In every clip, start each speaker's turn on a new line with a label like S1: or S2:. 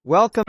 S1: Welcome.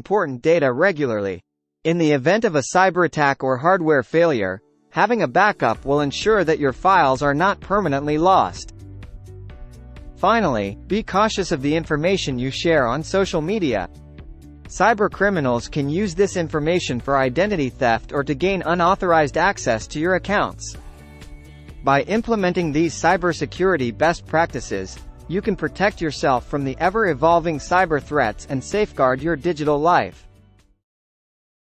S1: Important data regularly. In the event of a cyber attack or hardware failure, having a backup will ensure that your files are not permanently lost. Finally, be cautious of the information you share on social media. Cybercriminals can use this information for identity theft or to gain unauthorized access to your accounts. By implementing these cybersecurity best practices, you can protect yourself from the ever-evolving cyber threats and safeguard your digital life.